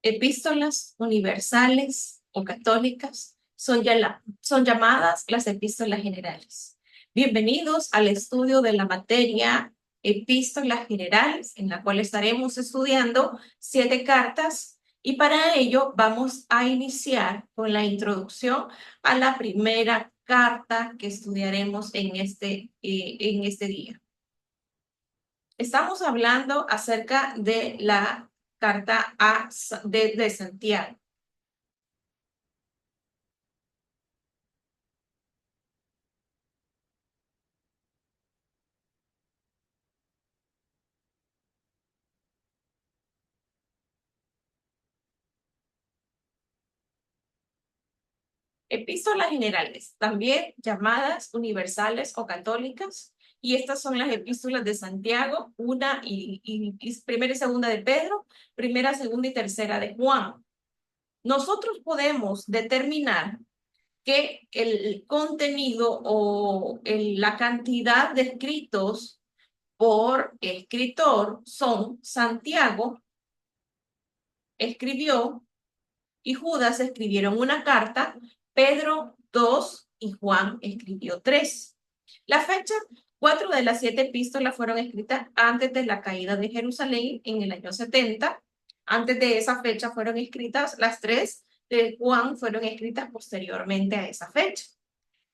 Epístolas universales o católicas son llamadas las epístolas generales. Bienvenidos al estudio de la materia Epístolas Generales, en la cual estaremos estudiando 7 cartas y para ello vamos a iniciar con la introducción a la primera carta que estudiaremos en este día. Estamos hablando acerca de la carta de Santiago. Epístolas generales, también llamadas universales o católicas, y estas son las epístolas de Santiago, primera y segunda de Pedro, primera, segunda y tercera de Juan. Nosotros podemos determinar que el contenido o la cantidad de escritos por escritor son Santiago escribió y Judas escribieron una carta, Pedro dos y Juan escribió tres. La fecha, 4 de las 7 epístolas fueron escritas antes de la caída de Jerusalén en el año 70. Antes de esa fecha fueron escritas las tres de Juan, fueron escritas posteriormente a esa fecha.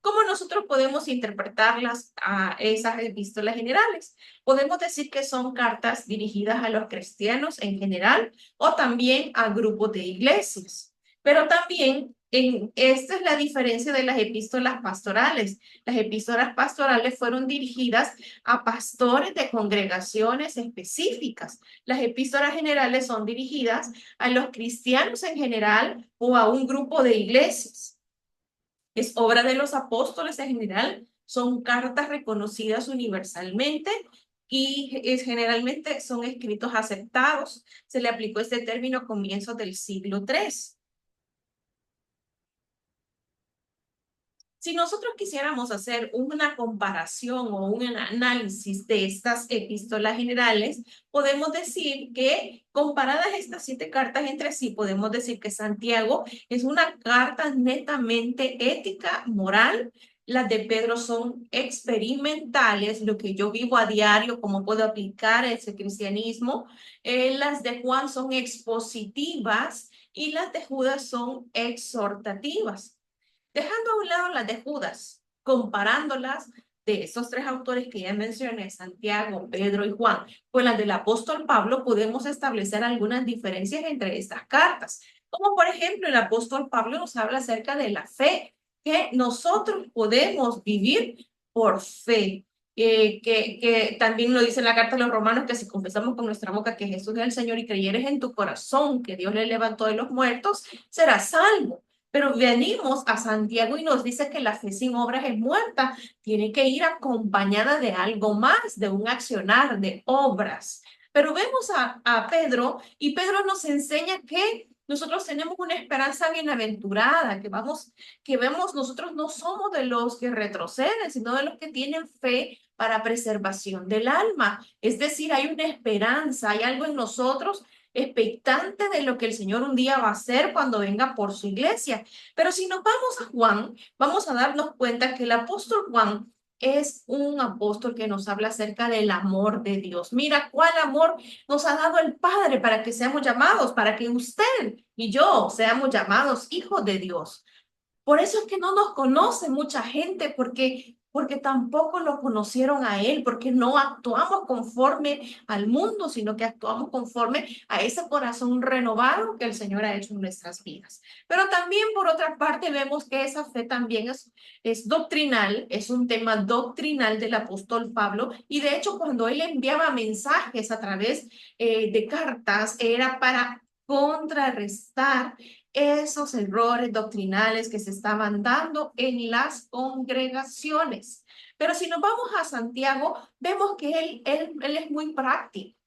¿Cómo nosotros podemos interpretarlas a esas epístolas generales? Podemos decir que son cartas dirigidas a los cristianos en general o también a grupos de iglesias. Pero también esta es la diferencia de las epístolas pastorales. Las epístolas pastorales fueron dirigidas a pastores de congregaciones específicas. Las epístolas generales son dirigidas a los cristianos en general o a un grupo de iglesias. Es obra de los apóstoles en general, son cartas reconocidas universalmente y generalmente son escritos aceptados. Se le aplicó este término a comienzos del siglo III. Si nosotros quisiéramos hacer una comparación o un análisis de estas epístolas generales, podemos decir que comparadas estas 7 cartas entre sí, podemos decir que Santiago es una carta netamente ética, moral. Las de Pedro son experimentales, lo que yo vivo a diario, cómo puedo aplicar ese cristianismo. Las de Juan son expositivas y las de Judas son exhortativas. Dejando a un lado las de Judas, comparándolas de esos 3 autores que ya mencioné, Santiago, Pedro y Juan, con las del apóstol Pablo, podemos establecer algunas diferencias entre estas cartas. Como por ejemplo, el apóstol Pablo nos habla acerca de la fe, que nosotros podemos vivir por fe. Que también lo dice en la carta de los romanos, que si confesamos con nuestra boca que Jesús es el Señor y creyeres en tu corazón que Dios le levantó de los muertos, serás salvo. Pero venimos a Santiago y nos dice que la fe sin obras es muerta. Tiene que ir acompañada de algo más, de un accionar, de obras. Pero vemos a Pedro y Pedro nos enseña que nosotros tenemos una esperanza bienaventurada, que vemos, nosotros no somos de los que retroceden, sino de los que tienen fe para preservación del alma. Es decir, hay una esperanza, hay algo en nosotros expectante de lo que el Señor un día va a hacer cuando venga por su iglesia. Pero si nos vamos a Juan, vamos a darnos cuenta que el apóstol Juan es un apóstol que nos habla acerca del amor de Dios. Mira cuál amor nos ha dado el Padre para que seamos llamados, para que usted y yo seamos llamados hijos de Dios. Por eso es que no nos conoce mucha gente, porque tampoco lo conocieron a Él, porque no actuamos conforme al mundo, sino que actuamos conforme a ese corazón renovado que el Señor ha hecho en nuestras vidas. Pero también, por otra parte, vemos que esa fe también es doctrinal, es un tema doctrinal del apóstol Pablo, y de hecho, cuando él enviaba mensajes a través de cartas, era para contrarrestar esos errores doctrinales que se estaban dando en las congregaciones. Pero si nos vamos a Santiago, vemos que él es muy práctico.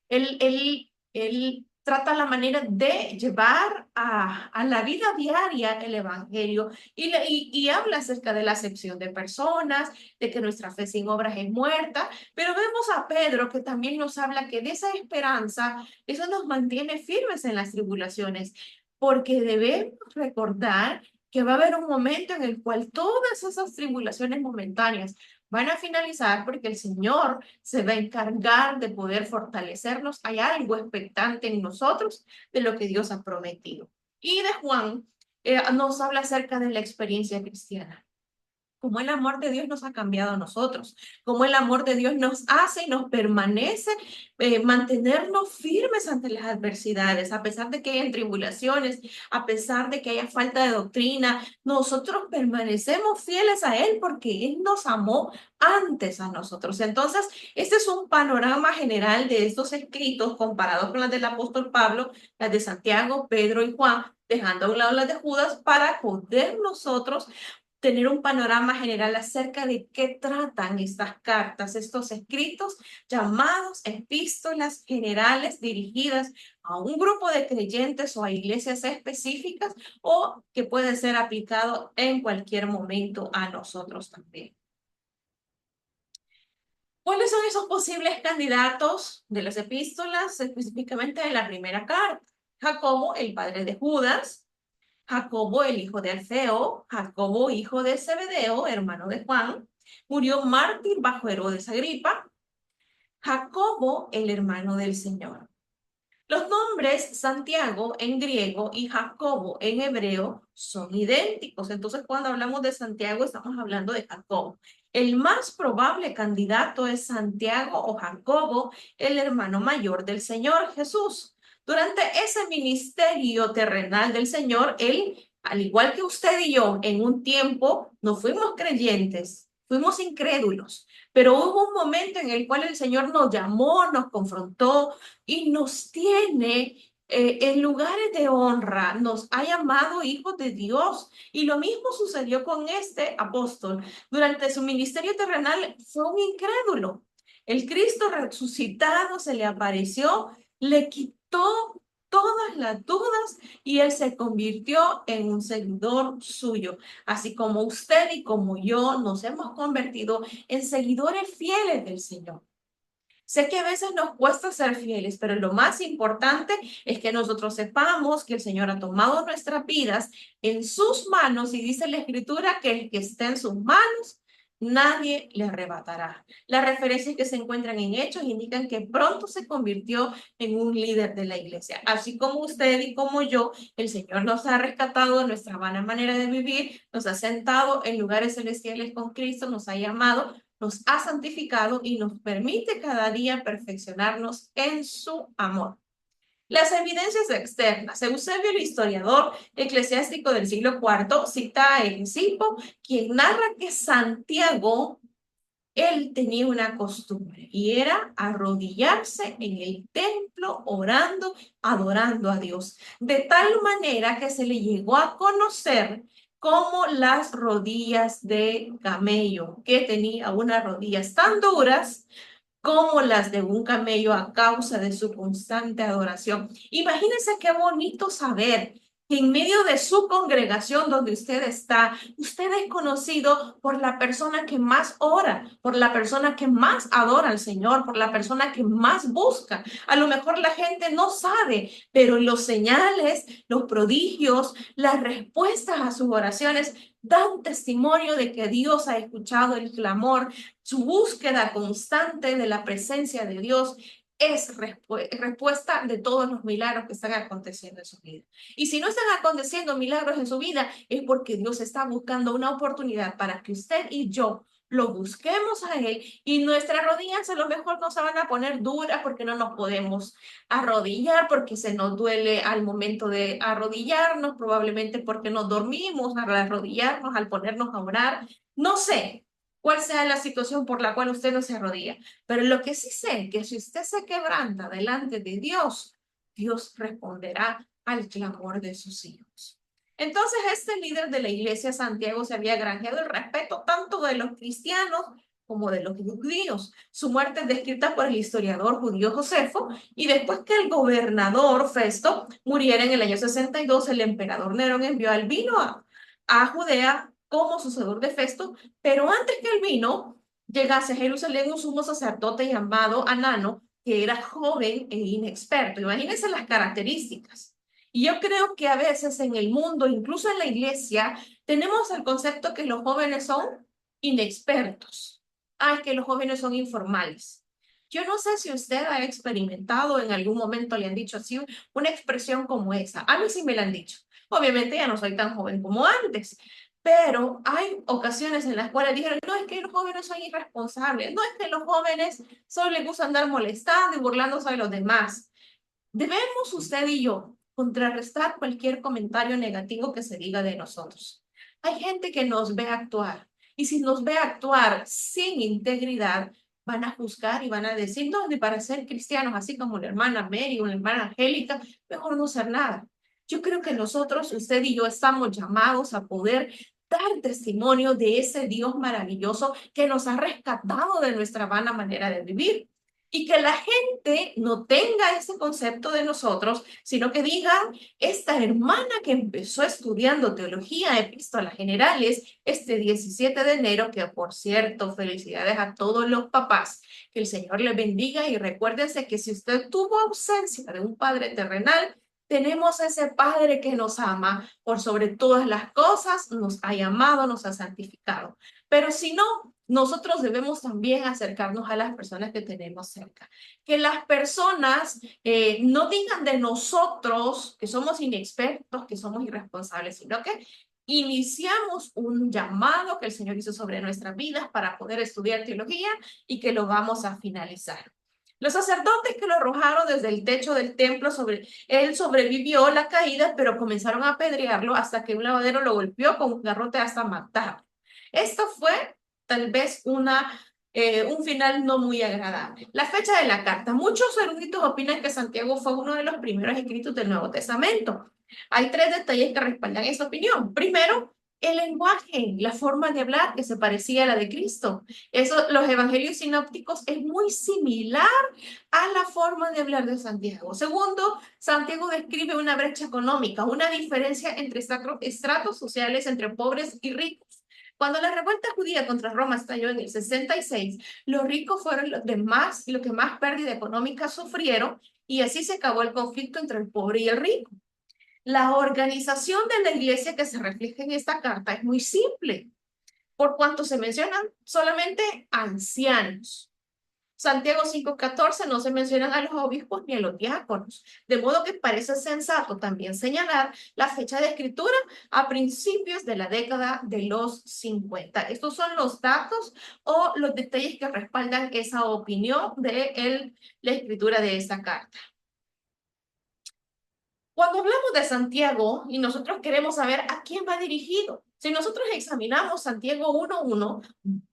Él trata la manera de llevar a la vida diaria el Evangelio y habla acerca de la acepción de personas, de que nuestra fe sin obras es muerta, pero vemos a Pedro que también nos habla que de esa esperanza, eso nos mantiene firmes en las tribulaciones, porque debemos recordar que va a haber un momento en el cual todas esas tribulaciones momentáneas van a finalizar porque el Señor se va a encargar de poder fortalecernos. Hay algo expectante en nosotros de lo que Dios ha prometido. Y de Juan nos habla acerca de la experiencia cristiana. Cómo el amor de Dios nos ha cambiado a nosotros, cómo el amor de Dios nos hace y nos permanece mantenernos firmes ante las adversidades, a pesar de que hayan tribulaciones, a pesar de que haya falta de doctrina, nosotros permanecemos fieles a Él porque Él nos amó antes a nosotros. Entonces, este es un panorama general de estos escritos comparados con las del apóstol Pablo, las de Santiago, Pedro y Juan, dejando a un lado las de Judas para poder nosotros tener un panorama general acerca de qué tratan estas cartas, estos escritos llamados epístolas generales dirigidas a un grupo de creyentes o a iglesias específicas o que puede ser aplicado en cualquier momento a nosotros también. ¿Cuáles son esos posibles candidatos de las epístolas, específicamente de la primera carta? Jacobo, el padre de Judas, Jacobo, el hijo de Alfeo, Jacobo, hijo de Zebedeo, hermano de Juan, murió mártir bajo Herodes Agripa, Jacobo, el hermano del Señor. Los nombres Santiago en griego y Jacobo en hebreo son idénticos. Entonces, cuando hablamos de Santiago, estamos hablando de Jacobo. El más probable candidato es Santiago o Jacobo, el hermano mayor del Señor Jesús. Durante ese ministerio terrenal del Señor, él, al igual que usted y yo, en un tiempo no fuimos creyentes, fuimos incrédulos, pero hubo un momento en el cual el Señor nos llamó, nos confrontó, y nos tiene en lugares de honra, nos ha llamado hijos de Dios. Y lo mismo sucedió con este apóstol. Durante su ministerio terrenal fue un incrédulo. El Cristo resucitado se le apareció, le quitó todas las dudas y él se convirtió en un seguidor suyo. Así como usted y como yo nos hemos convertido en seguidores fieles del Señor. Sé que a veces nos cuesta ser fieles, pero lo más importante es que nosotros sepamos que el Señor ha tomado nuestras vidas en sus manos y dice la Escritura que el que está en sus manos, nadie le arrebatará. Las referencias que se encuentran en Hechos indican que pronto se convirtió en un líder de la iglesia. Así como usted y como yo, el Señor nos ha rescatado de nuestra vana manera de vivir, nos ha sentado en lugares celestiales con Cristo, nos ha llamado, nos ha santificado y nos permite cada día perfeccionarnos en su amor. Las evidencias externas. Eusebio, el historiador eclesiástico del siglo IV, cita a Hesipo, quien narra que Santiago, él tenía una costumbre y era arrodillarse en el templo orando, adorando a Dios, de tal manera que se le llegó a conocer como las rodillas de camello, que tenía unas rodillas tan duras como las de un camello a causa de su constante adoración. Imagínense qué bonito saber que en medio de su congregación donde usted es conocido por la persona que más ora, por la persona que más adora al Señor, por la persona que más busca. A lo mejor la gente no sabe, pero los señales, los prodigios, las respuestas a sus oraciones dan testimonio de que Dios ha escuchado el clamor, su búsqueda constante de la presencia de Dios es respuesta de todos los milagros que están aconteciendo en su vida. Y si no están aconteciendo milagros en su vida, es porque Dios está buscando una oportunidad para que usted y yo lo busquemos a Él y nuestras rodillas a lo mejor no se van a poner duras porque no nos podemos arrodillar, porque se nos duele al momento de arrodillarnos, probablemente porque nos dormimos al arrodillarnos, al ponernos a orar. No sé cuál sea la situación por la cual usted no se arrodilla, pero lo que sí sé es que si usted se quebranta delante de Dios, Dios responderá al clamor de sus hijos. Entonces, este líder de la iglesia, Santiago, se había granjeado el respeto tanto de los cristianos como de los judíos. Su muerte es descrita por el historiador judío Josefo, y después que el gobernador Festo muriera en el año 62, el emperador Nerón envió al vino a Judea como sucesor de Festo, pero antes que el vino llegase a Jerusalén un sumo sacerdote llamado Anano, que era joven e inexperto. Imagínense las características. Y yo creo que a veces en el mundo, incluso en la iglesia, tenemos el concepto que los jóvenes son inexpertos. Ah, que los jóvenes son informales. Yo no sé si usted ha experimentado en algún momento, le han dicho así, una expresión como esa. A mí sí me la han dicho. Obviamente ya no soy tan joven como antes, pero hay ocasiones en las cuales dijeron, no es que los jóvenes son irresponsables, no es que los jóvenes solo les gusta andar molestando y burlándose de los demás. Debemos usted y yo contrarrestar cualquier comentario negativo que se diga de nosotros. Hay gente que nos ve actuar, y si nos ve actuar sin integridad, van a juzgar y van a decir, no, ni para ser cristianos, así como la hermana Mary o la hermana Angélica, mejor no ser nada. Yo creo que nosotros, usted y yo, estamos llamados a poder dar testimonio de ese Dios maravilloso que nos ha rescatado de nuestra vana manera de vivir. Y que la gente no tenga ese concepto de nosotros, sino que digan, esta hermana que empezó estudiando teología, epístolas generales, este 17 de enero, que por cierto, felicidades a todos los papás, que el Señor les bendiga, y recuérdense que si usted tuvo ausencia de un padre terrenal, tenemos ese Padre que nos ama por sobre todas las cosas, nos ha llamado, nos ha santificado. Pero si no, nosotros debemos también acercarnos a las personas que tenemos cerca. Que las personas no digan de nosotros que somos inexpertos, que somos irresponsables, sino que iniciamos un llamado que el Señor hizo sobre nuestras vidas para poder estudiar teología, y que lo vamos a finalizar. Los sacerdotes que lo arrojaron desde el techo del templo, él sobrevivió la caída, pero comenzaron a apedrearlo hasta que un lavadero lo golpeó con un garrote hasta matarlo. Esto fue tal vez un final no muy agradable. La fecha de la carta. Muchos eruditos opinan que Santiago fue uno de los primeros escritos del Nuevo Testamento. Hay tres detalles que respaldan esta opinión. Primero, el lenguaje, la forma de hablar que se parecía a la de Cristo. Eso, los evangelios sinópticos es muy similar a la forma de hablar de Santiago. Segundo, Santiago describe una brecha económica, una diferencia entre estratos sociales, entre pobres y ricos. Cuando la revuelta judía contra Roma estalló en el 66, los ricos fueron los que más pérdida económica sufrieron, y así se acabó el conflicto entre el pobre y el rico. La organización de la iglesia que se refleja en esta carta es muy simple, por cuanto se mencionan solamente ancianos. Santiago 5:14 no se mencionan a los obispos ni a los diáconos, de modo que parece sensato también señalar la fecha de escritura a principios de la década de los 50. Estos son los datos o los detalles que respaldan esa opinión de la escritura de esta carta. Cuando hablamos de Santiago y nosotros queremos saber a quién va dirigido, si nosotros examinamos Santiago 1:1,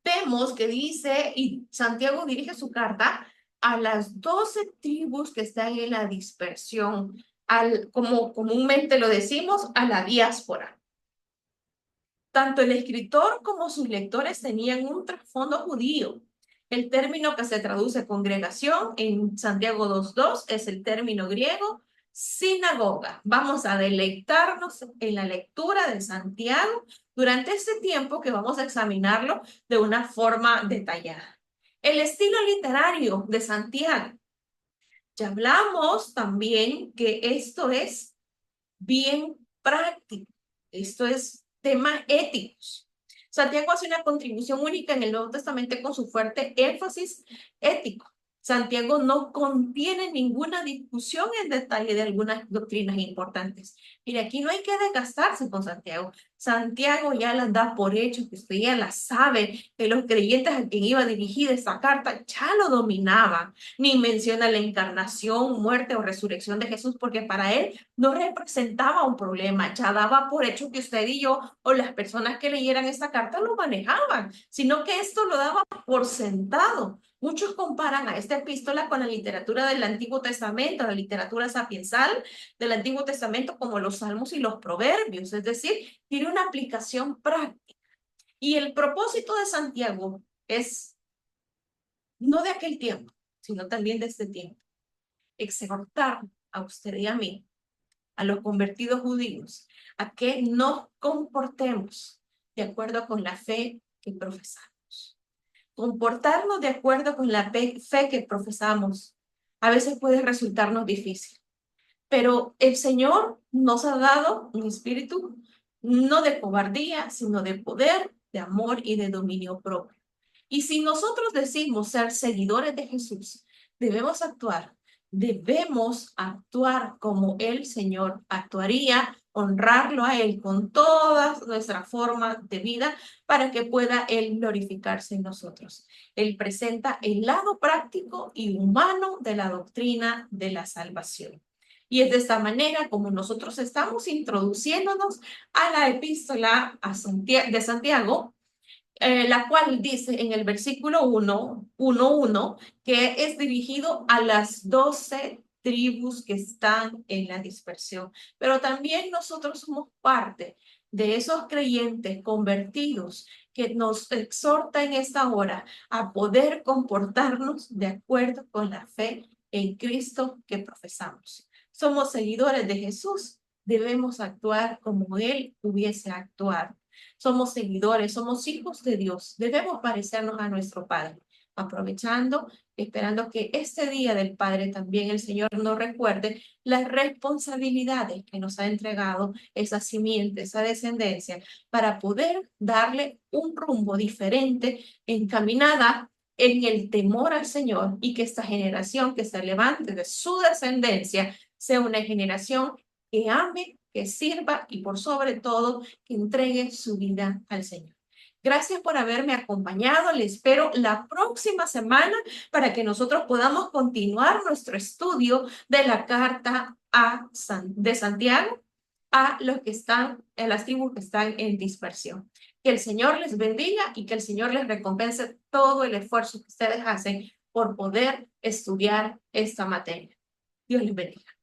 vemos que dice, y Santiago dirige su carta a las 12 tribus que están en la dispersión, como comúnmente lo decimos, a la diáspora. Tanto el escritor como sus lectores tenían un trasfondo judío. El término que se traduce congregación en Santiago 2:2 es el término griego sinagoga. Vamos a deleitarnos en la lectura de Santiago durante este tiempo que vamos a examinarlo de una forma detallada. El estilo literario de Santiago. Ya hablamos también que esto es bien práctico. Esto es temas éticos. Santiago hace una contribución única en el Nuevo Testamento con su fuerte énfasis ético. Santiago no contiene ninguna discusión en detalle de algunas doctrinas importantes. Mire, aquí no hay que desgastarse con Santiago. Santiago ya las da por hecho, que usted ya la sabe, que los creyentes a quien iba dirigida esta carta ya lo dominaban. Ni menciona la encarnación, muerte o resurrección de Jesús, porque para él no representaba un problema, ya daba por hecho que usted y yo o las personas que leyeran esta carta lo manejaban, sino que esto lo daba por sentado. Muchos comparan a esta epístola con la literatura del Antiguo Testamento, la literatura sapiensal del Antiguo Testamento, como los Salmos y los Proverbios, es decir, tiene una aplicación práctica. Y el propósito de Santiago es no de aquel tiempo, sino también de este tiempo, exhortar a usted y a mí, a los convertidos judíos, a que nos comportemos de acuerdo con la fe que profesamos. Comportarnos de acuerdo con la fe que profesamos a veces puede resultarnos difícil, pero el Señor nos ha dado un espíritu no de cobardía, sino de poder, de amor y de dominio propio. Y si nosotros decimos ser seguidores de Jesús, debemos actuar como el Señor actuaría, honrarlo a Él con todas nuestras formas de vida para que pueda Él glorificarse en nosotros. Él presenta el lado práctico y humano de la doctrina de la salvación. Y es de esta manera como nosotros estamos introduciéndonos a la epístola de Santiago, la cual dice en el versículo 1:1 que es dirigido a las 12 tribus que están en la dispersión. Pero también nosotros somos parte de esos creyentes convertidos que nos exhorta en esta hora a poder comportarnos de acuerdo con la fe en Cristo que profesamos. Somos seguidores de Jesús, debemos actuar como Él hubiese actuado. Somos seguidores, somos hijos de Dios. Debemos parecernos a nuestro Padre. Aprovechando, esperando que este día del Padre también el Señor nos recuerde las responsabilidades que nos ha entregado esa simiente, esa descendencia, para poder darle un rumbo diferente, encaminada en el temor al Señor, y que esta generación que se levante de su descendencia sea una generación que ame, que sirva y por sobre todo que entregue su vida al Señor. Gracias por haberme acompañado. Le espero la próxima semana para que nosotros podamos continuar nuestro estudio de la carta de Santiago a los que están en las tribus que están en dispersión. Que el Señor les bendiga y que el Señor les recompense todo el esfuerzo que ustedes hacen por poder estudiar esta materia. Dios les bendiga.